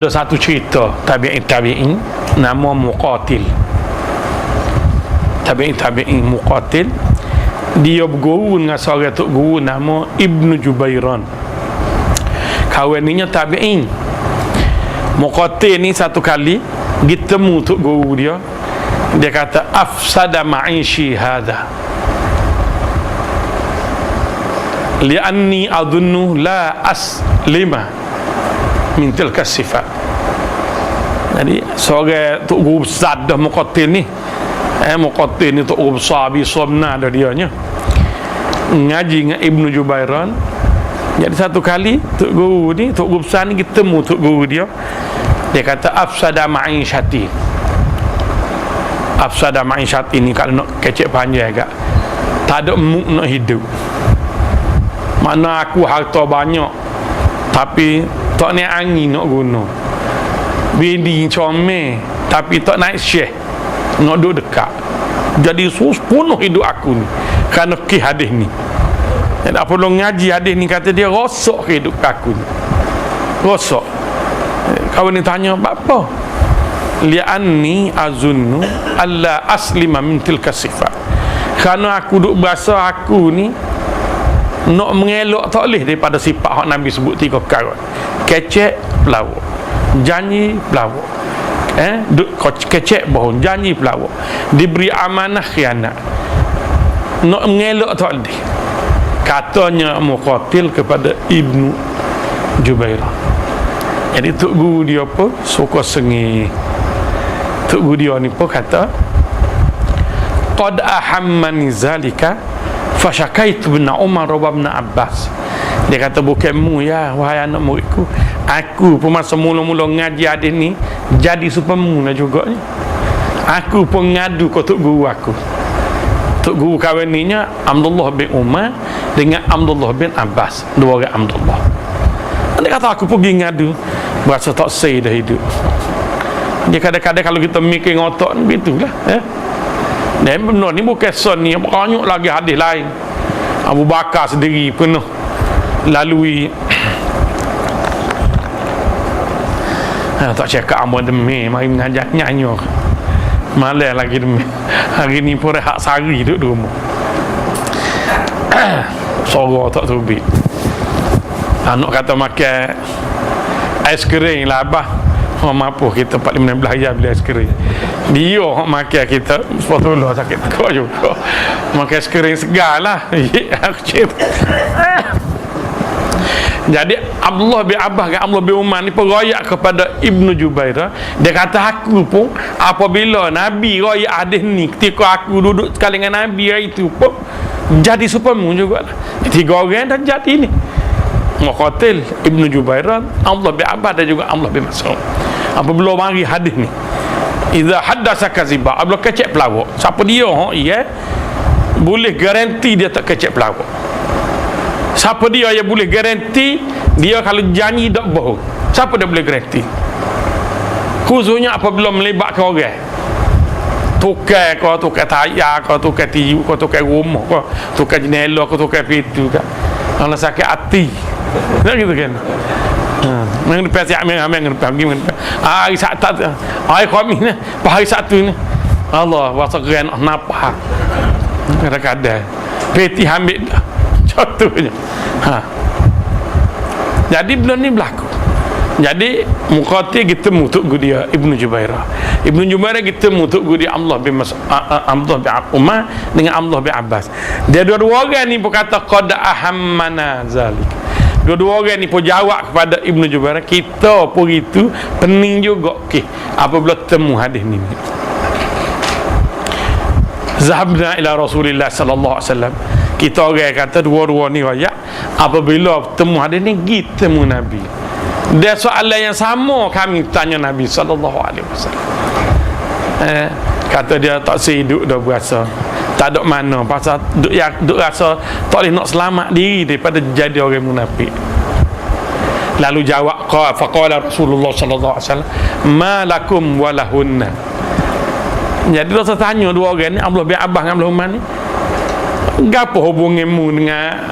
Ada satu cerita tabi'in nama Muqatil. Tabi'in Muqatil, dia berguru dengan seorang tok guru nama Ibnu Jubairan. Kawannya tabi'in. Muqatil ni satu kali bertemu tok guru dia. Dia kata afsada ma'ishi hadha li'anni adunnu la aslima min tilka sifat. Jadi seorang tok guru besar dah Muqatil ni. Muqatil ni tok guru besar bisomna dah dianya. Ngaji dengan Ibnu Jubairan. Jadi satu kali tok guru ni, tok guru besar ni ketemu tok guru dia. Dia kata afsada ma'isyati. Afsada ma'isyati ni kalau nak kecek panjang agak, tak ada muk nak hidup. Mana aku harta banyak tapi tak naik angin nak guna, bini comel tapi tak naik syekh nak duduk dekat. Jadi penuh hidup aku ni kerana ki hadis ni. Dan apa lo ngaji hadis ni, kata dia rosak hidup aku ni, rosak. Kawan ni tanya apa? Li'anni azunnu alla aslima min tilka sifat. Kerana aku duk berasa aku ni nak mengelak tak boleh daripada sifat hak Nabi sebut 3 perkara. Kecek pelawak, janji pelawak, kecek bohong, janji pelawak, diberi amanah khianat, nak mengelak tak boleh. Katanya Muqatil kepada Ibnu Jubairah. Jadi tok guru dia pun suka sengih. Tok guru dia ni pun kata qad ahammani zalika fasyakaitu bin Umar wa bin Abbas. Dia kata bukanmu ya wahai anak muridku, aku pun masa mula-mula ngaji hadis ni jadi supemu lah juga ni. Aku pun ngadu ke tok guru aku. Tok guru kawan ni nya Abdullah bin Umar dengan Abdullah bin Abbas, dua orang Abdullah. Dia kata aku pergi ngadu, berasa tak say dah hidup. Dia kadang-kadang kalau kita mikir ngotak ni begitulah. Dan benar ni bukan son ni, banyak lagi hadis lain. Abu Bakar sendiri penuh lalui tak cakap ambo demi mari mengajak nyanyi malah lagi demi hari ni pun rehat sehari duduk di rumah. Sorok tak terbit. Anak kata makan ais kering lah abah. Mampu kita 4-15 hari beli ais kering. Dia hok makan kita sepatutlah sakit kau juga. Makan ais kering segar lah. Jadi Abdullah bin Abbas dan Abdullah bin Umar ni peroyak kepada Ibnu Jubairah. Dia kata aku pun apabila Nabi royak hadis ni, ketika aku duduk sekali dengan Nabi hari itu pun jadi supemu jugalah. 3 orang dah jadi ni. Muqatil, Ibnu Jubairah, Abdullah bin Abbas dan juga Abdullah bin Mas'ud. Apabila mari hadis ni, idza haddasa kaziba, apabila kecek pelawak. Siapa dia boleh garanti dia tak kecek pelawak. Siapa dia yang boleh garanti dia kalau janji tak bohong? Siapa dia boleh garanti? Khususnya apabila melibatkan orang, tukar kau, tukar tayar kau, tukar tiup kau, tukar rumah kau, tukar jendela kau, tukar pintu kau. Kalau sakit hati tak gitu kan. Main depan siap main depan hari Sabtu, hari Khamis ni, hari Sabtu ni, Allah wasa keren napa kadang-kadang peti ambil contohnya. Jadi benda ni berlaku. Jadi Muqatil ketemu tok guru dia Ibnu Jubairah. Ibnu Jubairah ketemu tok guru dia Abdullah bin Umar dengan Abdullah bin Abbas. Dia dua-dua orang ni pun kata qad ahammana zalik. Dua-dua orang ni pun jawab kepada Ibnu Jubairah, kita pun itu pening juga apabila temu hadis ni. Zahabna ila Rasulillah sallallahu alaihi wasallam. Kita orang kata dua-dua ni royak apabila temu hadis ni kita temu Nabi. Dia soalan yang sama kami tanya Nabi sallallahu alaihi wasallam. Kata dia tak sehidup dah berasa, tak ada mana pasal duk rasa tak boleh nak selamat diri daripada jadi orang munafik. Lalu jawab faqala Rasulullah sallallahu alaihi wasallam ma lakum walahunna. Jadi Rasul tanya dua orang ni, Abdullah bin Abbas dengan Abdullah Umar ni, gapo hubunganmu dengan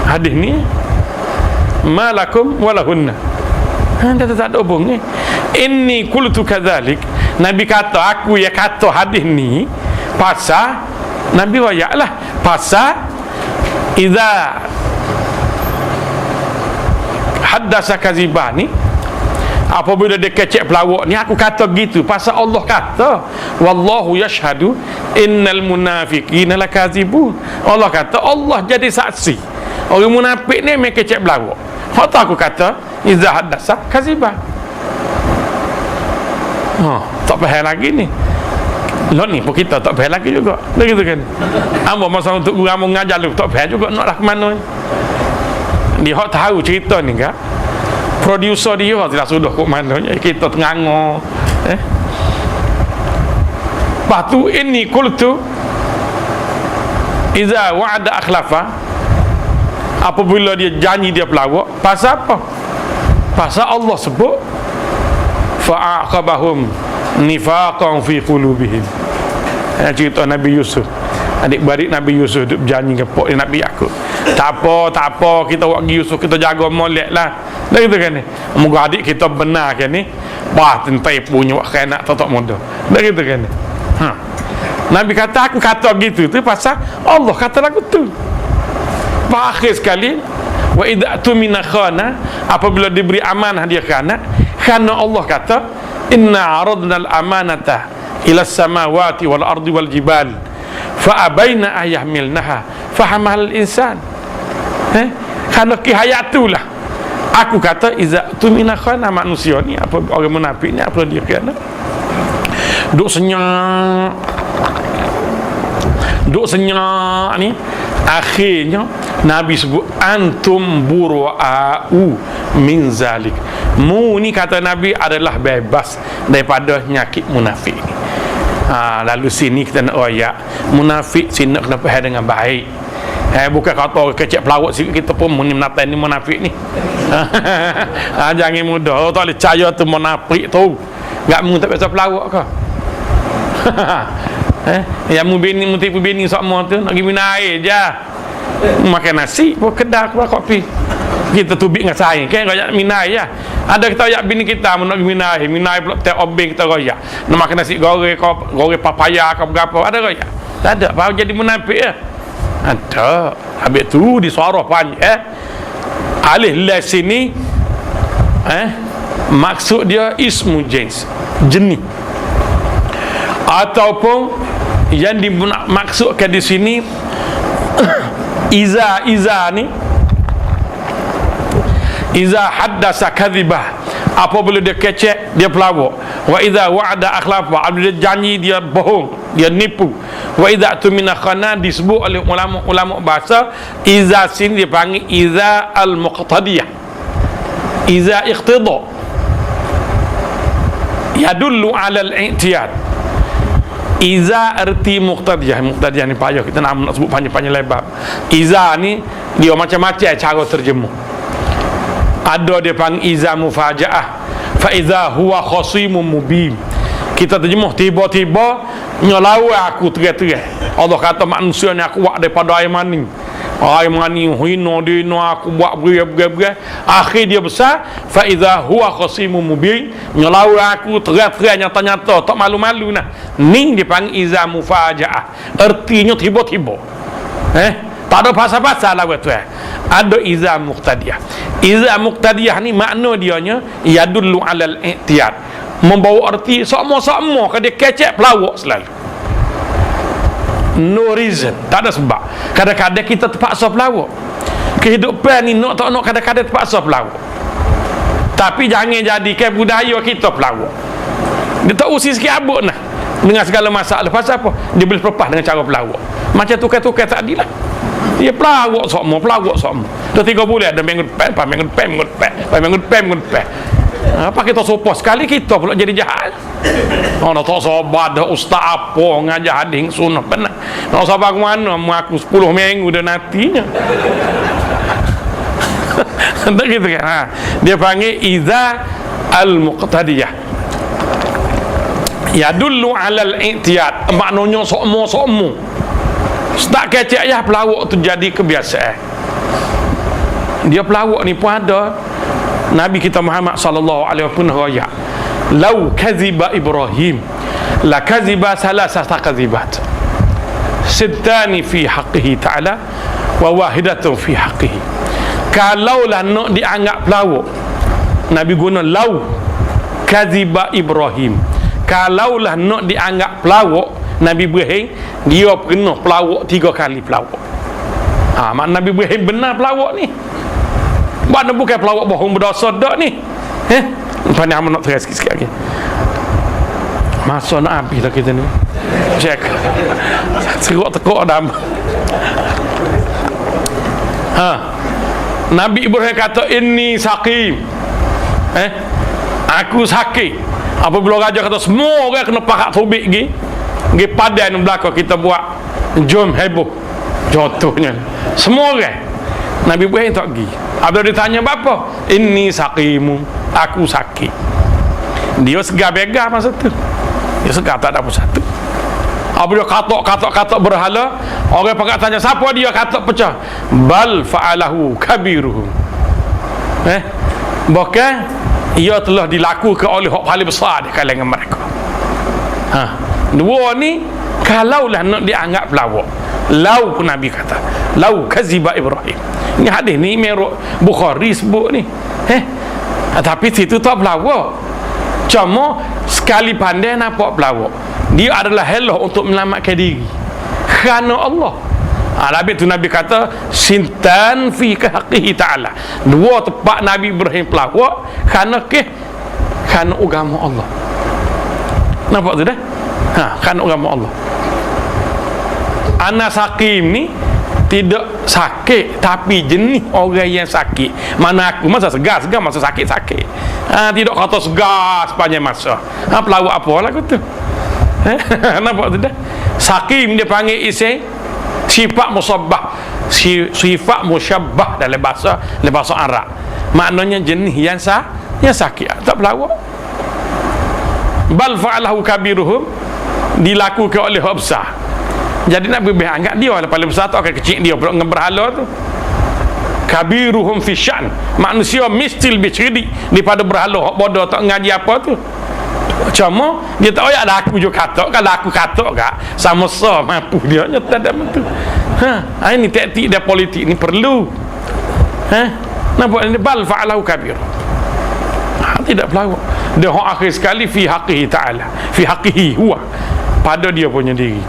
hadis ni? Ma lakum walahunna. Tak ada hubung ni. Inni qultu kadzalik. Nabi kata, aku yang kata hadis ni pasal Nabi wayaklah pasal idza haddasa kaziba ni, apabila dia kecek pelawak ni, aku kata gitu pasal Allah kata wallahu yashhadu innal munafiqina lakazibun. Allah kata, Allah jadi saksi orang munafik ni memang kecek pelawak. Hak tu aku kata idza haddasa kaziba. Tak faham lagi ni. Lot ni pun kita tak faham lagi juga. Begitu kan. Ambo masa untuk guru mengajar lu tak faham juga nak lah ke mana. Dia hak tahu cerita ni kan. Producer dia tidak sudah kok mana kita tengangor. Lepas tu ini qultu iza wa'ada akhlafa, apabila dia janji dia pelawak. Pasal apa? Pasal Allah sebut fa'aqabahum nifaqan fi qulubihim. Cerita Nabi Yusuf, adik-beradik Nabi Yusuf duk berjanji dengan pok Nabi Yakub. Tak apa kita buat Yusuf, kita jaga molek lah. Dah gitu kan ni. Moga adik kita benar kan ni. Bah tentai punya wak khanak tak mudah. Dah gitu kan ni. Nabi kata aku kata gitu tu pasal Allah kata lagu tu. Akhir sekali wa idza tumina khana, apabila diberi amanah dia khana, kerana Allah kata inna aradna al-amanata ila as-samawati wal ardi wal jibal fa abaina ayahmilnaha fahamal insan. Kerana kehayat itulah aku kata iza tumina khana, manusia ni apa orang munafik ni apa dia kena duk senyap ni, akhirnya Nabi sebut antum bura'u min zalik. Mu ni kata Nabi adalah bebas daripada nyakit munafik ni. Lalu sini kita nak royak munafik sini nak kena faham dengan baik. Bukan kata kecek pelawak sikit kita pun menatai ni munafik ni. Jangan mudah. Tak boleh percaya tu munafik tu. Enggak mu tak biasa pelawak ke? Yang mu bini, mu tipu bini semua tu nak pergi minum air je. Makan nasi pun kedai keluar kopi. Kita tubik dengan saing kan royak minum air je. Ada kita royak bini kita nak pergi minum air pula teh obeng kita royak. Nak makan nasi goreng papaya ke berapa ada royak. Tak ada, baru jadi munafik ya. Ada. Habis tu disuarah panjang alih la sini maksud dia ismu jins, jenis, ataupun yang dimaksudkan di sini iza ni iza haddasa kadhibah, apabila dia kecek dia pelawak. Wa iza wa'ada akhlafa, apabila dia janji dia bohong, dia nipu. Wa iza tumina khana, disebut oleh ulama bahasa iza sini dipanggil iza al-muqtadiyah, iza iqtida, yadullu ala al-i'tiyad. Iza erti muqtadiyah ni payah kita nak sebut panjang-panjang lebar. Iza ni dia macam-macam cara terjemuh. Ada dia panggil iza mufajaah, fa iza huwa khasimun mubin. Kita terjemuh tiba-tiba nyelawa aku terang-terang. Allah kata manusia ni aku buat daripada air mani. Air mani hina dino aku buat berai-berai. Akhir dia besar, fa iza huwa khasimun mubin. Nyelawa aku terang-terang nyata-nyata, tak malu-malu nah. Ni dipanggil iza mufajaah. Artinya tiba-tiba. Tak ada pasal-pasal lah tu. Ada iza muqtadiyah. Iza muqtadiyah ni makna dianya yadullu alal i'tiyad, membawa arti sama-sama ke dia kecek pelawak selalu. No reason, tak ada sebab. Kadang-kadang kita terpaksa pelawak. Kehidupan ni nak tak nak kadang-kadang terpaksa pelawak. Tapi jangan jadikan budaya kita pelawak. Dia tak usi sikit abut nah dengan segala masalah. Pasal apa? Dia boleh lepas dengan cara pelawak. Macam tukar-tukar tak adil lah. Dia pelawak semua. Dah 3 bulan ada minggu depan, minggu depan. Apa kita sopa sekali kita pula jadi jahat. Nak tak sabar dah ustaz apa ngajar hadis sunnah benar. Nak sabar ke mana mengaku 10 minggu dah nantinya. Tak gitu kan. Dia panggil iza al-muqtadiyah. Yadullu alal i'tiyad, maknanya sokmo. Tak kecek ya pelawak tu jadi kebiasaan. Dia pelawak ni pun ada Nabi kita Muhammad sallallahu alaihi wasallam royak, "Lau kaziba Ibrahim la kaziba salasata kazibat. Sittani fi haqqihi ta'ala wa wahidatun fi haqqihi." Kalaulah nak dianggap pelawak, Nabi guna lau kaziba Ibrahim. Kalaulah nak dianggap pelawak, Nabi Ibrahim dia pernah pelawak 3 kali pelawak. Mak Nabi Ibrahim benar pelawak ni. Mana bukan pelawak bohong berdosa dak ni. Pandai amat nak terus sikit lagi. Masa nak habis lah kita ni. Cek. Teruk-teruk dah. Nabi Ibrahim kata inni saqim. Aku sakit. Apabila raja kata semua orang kena pakat tubik pergi padan belakang kita buat jom heboh contohnya semua orang. Nabi Ibrahim tak pergi. Apabila ditanya apa, inni saqimu, aku sakit. Dia segar begar masa tu, dia segar tak ada apa satu. Apabila katok berhala, orang pakat tanya siapa dia, katok pecah, bal fa'alahu kabiruhum. Bahkan ia telah dilakukan oleh hak paling besar di kalangan mereka. Dua ni kalaulah nak dianggap pelawak, lau pun Nabi kata lau kaziba Ibrahim. Ini hadis ni Imam Bukhari sebut ni. Tapi situ tak pelawak, cuma sekali pandai nampak pelawak, dia adalah helah untuk menyelamatkan diri kerana Allah. Habis tu Nabi kata sintan fi haqqihi ta'ala. Dua tempat Nabi Ibrahim pelawak kerana agama Allah. Nampak tu dah? Kerana agama Allah. Anak sakim ni tidak sakit, tapi jenis orang yang sakit. Mana aku masa segar masa sakit. Tidak kata segar sepanjang masa. Pelawak apa lah tu. Nampak tu dah? Sakim dia panggil isi sifat musabbah, sifat musyabbah dalam bahasa Arab. Maknanya jenis yang sakit, tak pelawak. Bal fa'alahu kabiruhum, dilakukan oleh orang besar. Jadi Nabi anggap dia lah paling besar tu, akan kecil dia dengan berhala tu. Kabiruhum fi syan, manusia mesti lebih cerdik daripada berhala hak bodoh tak ngaji apa tu. Cuma dia tak ada aku juga katok. Kalau aku katok kak sama-sama mampu dia nyata dah betul. Ini taktik dia politik ni perlu. Nampak ini bal fa'alahu kabir. Tidak pelawak. Dia hak akhir sekali fi haqqihi ta'ala, fi haqqihi huwa, pada dia punya diri.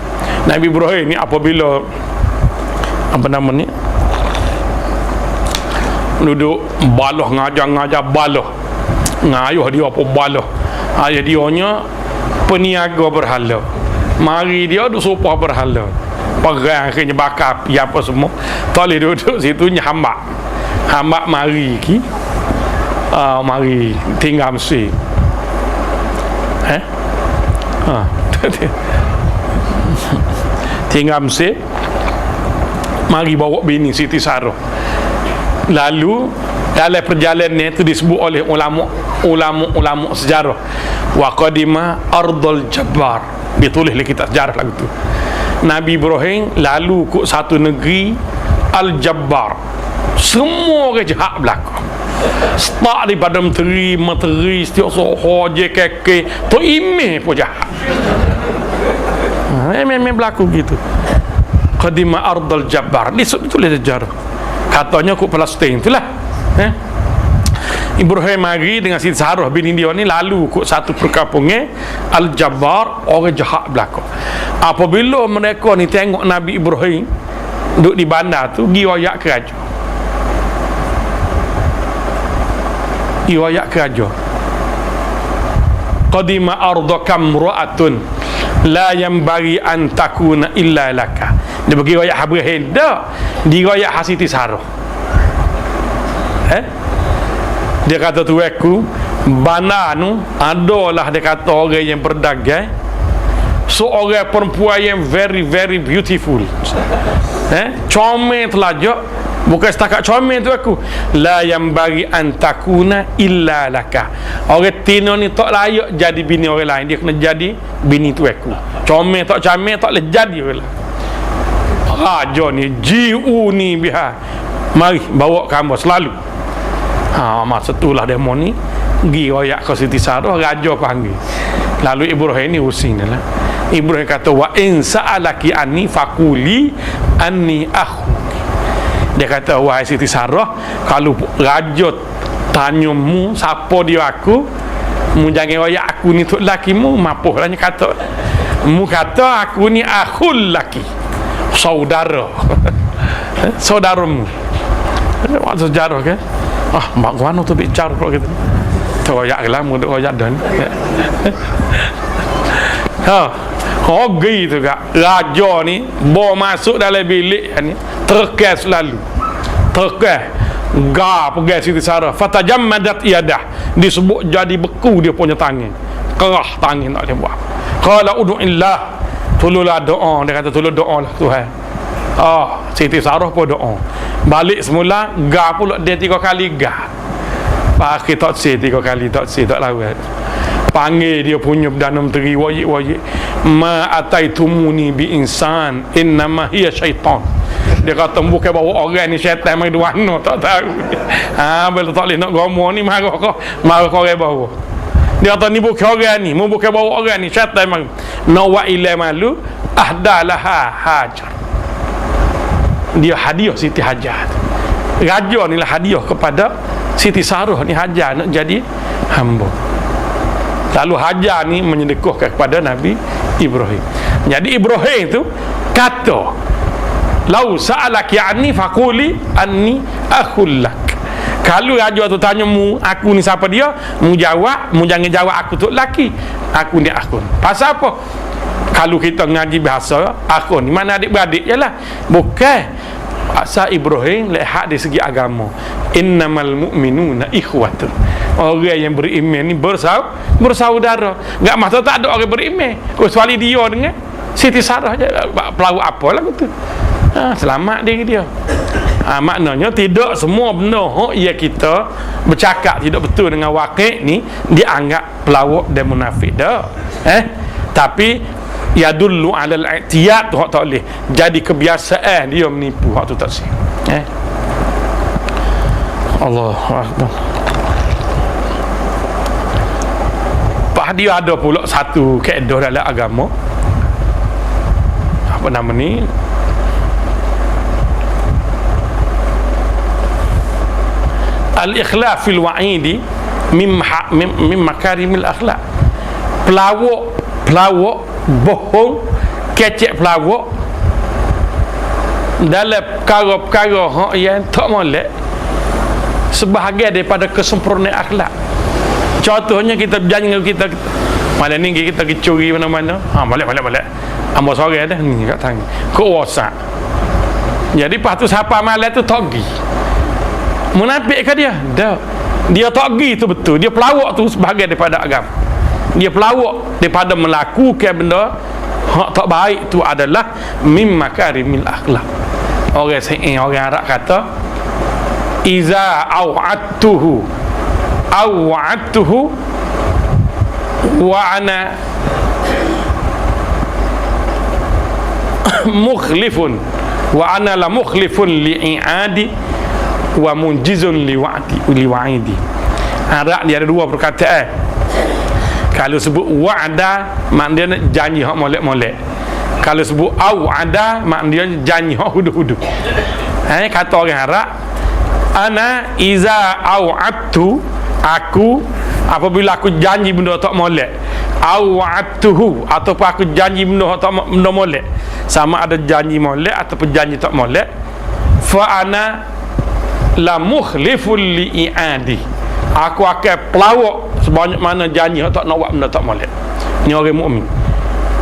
Nabi Ibrahim ni apabila apa nama ni duduk balah ngajar balah ngayuh dia apa balah, ayah dia nya peniaga berhala, mari dia duduk supah berhala, perang akhirnya bakar api apa semua, tak boleh duduk situ hambak mari mari tinggal Mesir. Tinggal Mesir, mari bawa bini Siti Sarah. Lalu dalam perjalanan itu disebut oleh ulama sejarah wa qadima ardul jabbar, ditulis oleh kitab sejarah lagu tu. Nabi Ibrahim lalu ke satu negeri Al-Jabbar, semua orang jahat berlaku. Start daripada menteri setiap soho JKK tu imeh pun jahat. Memang berlaku gitu. Qadima ardul jabbar, ditulis sejarah. Katanya kok Palestin itulah. Ibrahim mari dengan Siti Sarah bini dia ni lalu kok satu perkampungan Al-Jabbar, orang jahat berlaku. Apabila mereka ni tengok Nabi Ibrahim duduk di bandar tu, dia royak ke raja. Dia royak ke raja. Qadima ardakam ra'atun la yanbaghi an takuna illa laka. Dia bagi royak Ibrahim dak, dia royak Siti Sarah. Dia kata tu aku bandar tu adalah, dia kata orang yang berdagang, seorang perempuan yang very very beautiful, comel telajak. Bukan setakat comel tu aku, la yang bagi antakuna illa laka, orang tino ni tak layak jadi bini orang lain, dia kena jadi bini tu aku. Comel tak comel tak boleh jadi orang lain. Raja ni jiu ni biha, mari bawa kamu selalu. Masa itulah demo ni pergi royak ke Siti Sarah, raja panggil. Lalu Ibrahim ni using lah. Ibrahim kata, wa in sa'alaki anni faquli anni akhu. Dia kata, wahai Siti Sarah, kalau raja tanya mu siapa dia aku, mu jangan royak aku ni tok laki mu, mapuh lah kata. Mu kata aku ni akhul laki, saudara. Saudaramu. Maksud sejarah kan? Mak mana tu bicara kalau gitu. Royak lah, mu duk royak dan. Hogi tu kak. Raja ni bawa masuk dalam bilik ni, terkes lalu. Terkes. Pergi Siti Sarah. Fatajammadat yadah. Disebut jadi beku dia punya tangan. Kerah tangan tak boleh buat. Qala ud'illah. Tolonglah doa. Dia kata tolong doa lah Tuhan. Siti Sarah pun doa. Balik semula, pula dia 3 kali pakai tak si 3 kali tak lawat. Panggil dia punya Perdana Menteri wajib ma ataitumuni bi insan innama hiya syaitan. Dia kata bukan bawa orang ni syaitan mai duana tak tahu. Bila tak boleh nak gomo ni marah kau orang bawa. Dia kata ni bukan orang ni, mu bukan bawa orang ni syaitan mai. Nawa ila malu ahdalaha hajar. Dia hadiah Siti Hajar. Raja ni lah hadiah kepada Siti Sarah ni Hajar nak jadi hamba. Lalu Hajar ni menyedekahkan kepada Nabi Ibrahim. Jadi Ibrahim tu kata, lau sa'alaki anni faquli anni akhul lak. Kalau raja tu tanya mu aku ni siapa dia, mu jawab, mu jangan jawab aku tu laki, aku ni akhun. Pasal apa? Kalau kita ngaji bahasa akhun ni mana adik-beradik je lah. Bukan asal Ibrahim lihat dari segi agama, innamal mu'minuna ikhwatun. Orang yang beriman ni bersaudara. Enggak maksud tak ada orang beriman kecuali dia dengan Siti Sarah je. Pelawak apa lah tu. Selamat dia. Maknanya tidak semua benda yang kita bercakap tidak betul dengan wakil ni dianggap pelawak dan munafik dah. Tapi yadullu alal i'tiyad tu hak tak boleh jadi kebiasaan dia menipu, hak tu tak sih. Allahu akbar. Pak dia ada pula satu kaedah dalam agama, apa nama ni, al-ikhlaf fil wa'idi mim makarimil akhlak. Pelawak bohong, kecek pelawak dalam perkara-perkara yang tak molek sebahagian daripada kesempurnaan akhlak. Contohnya kita berjanji dengan kita malam ni kita pergi curi mana-mana, balik ambil sore dah ni kat tangan ke WhatsApp. Jadi lepas tu siapa malam tu tak pergi, munafik ke dia? Dia tak pergi tu betul, dia pelawak tu sebahagian daripada agama. Dia pelawak daripada melakukan benda hak tak baik tu adalah mim makarimil akhlak. Orang Arab kata iza aw'adtuhu wa ana mukhlifun wa ana la mukhlifun li'adi wa munjizun liwa'idi. Arab dia ada 2 perkataan. Kalau sebut wa'ada, maknanya janji hak molek-molek. Kalau sebut aw'ada, maknanya janji hak hudu-hudu. Kata orang Arab, ana iza aw'adtu, aku apabila aku janji benda tak molek, aw'adtuhu, ataupun aku janji benda tak benda molek, sama ada janji molek ataupun janji tak molek, fa ana la mukhliful li'adi, aku akan pelawak sebanyak mana janji tak nak buat benda tak molek. Ni orang mukmin.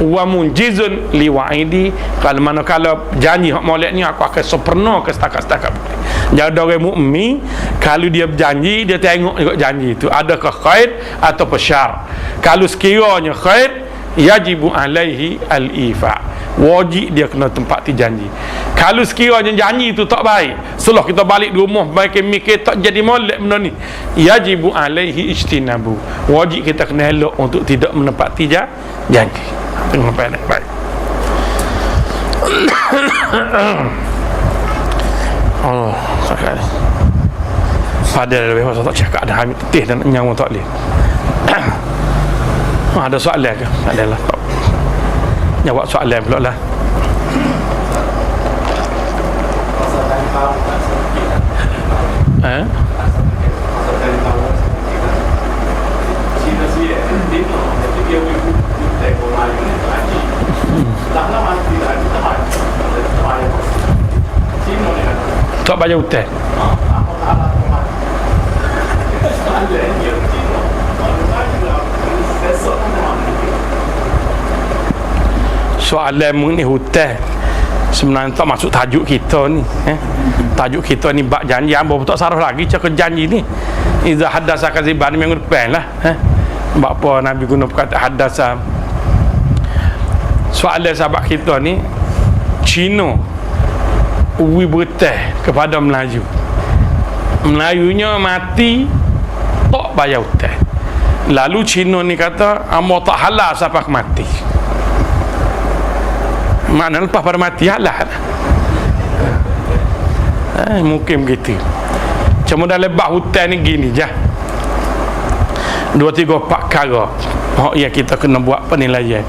Wa munjizun liwa'idi, kalau manakala janji hak molek ni aku akan sempurna ke setakat-setakat boleh. Jadi orang mukmin kalau dia berjanji, dia tengok juga janji itu adakah khair atau syar. Kalau sekiranya khair, yajibu alaihi al-ifa, wajib dia kena tempati janji. Kalau sekiranya janji itu tak baik, setelah kita balik di rumah baik mikir tak jadi molek benda ni, yajibu alaihi ijtinabu, wajib kita kena elok untuk tidak menepati janji. Tengok baik. Allah sekali. Padahal lebih pasal tak cakap dah ambil tetih dan nyawa tak boleh. Ada soalan ke? Adalah tak. Jawab soalan pula lah. Tak bayar hutang. Soalan mengenai hutang sebenarnya tak masuk tajuk kita ni. Tajuk kita ni bab janji, hamba tak sarah lagi cakap janji ni. Iza hadasa kaziban minggu depan lah. Bab apa Nabi guna perkataan hadasa. Soalan sahabat kita ni, Cina uwi bertah kepada Melayu. Melayunya mati tak bayar hutang. Lalu Cina ni kata amo tak halal sampai mati. Maknanya lepas pada mati halal. Mungkin begitu. Cuma dalam bab hutang ni gini je. 2, 3, 4 perkara yang kita kena buat penilaian.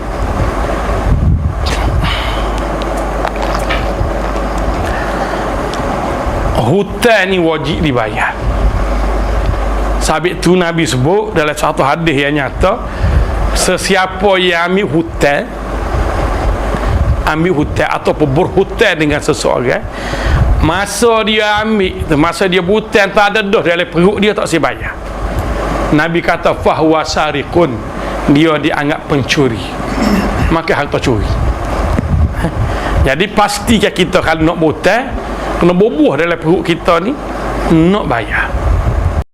Hutang ni wajib dibayar. Sabit tu Nabi sebut dalam satu hadis yang nyata, sesiapa yang ambil hutang ataupun berhutang dengan seseorang, masa dia ambil, masa dia berhutang tak ada dah dalam perut dia, tak saya bayar. Nabi kata fahuwa sariqun, dia dianggap pencuri, maka harta curi. Jadi pastikan kita kalau nak berhutang kena bubuh dalam perut kita ni nak bayar.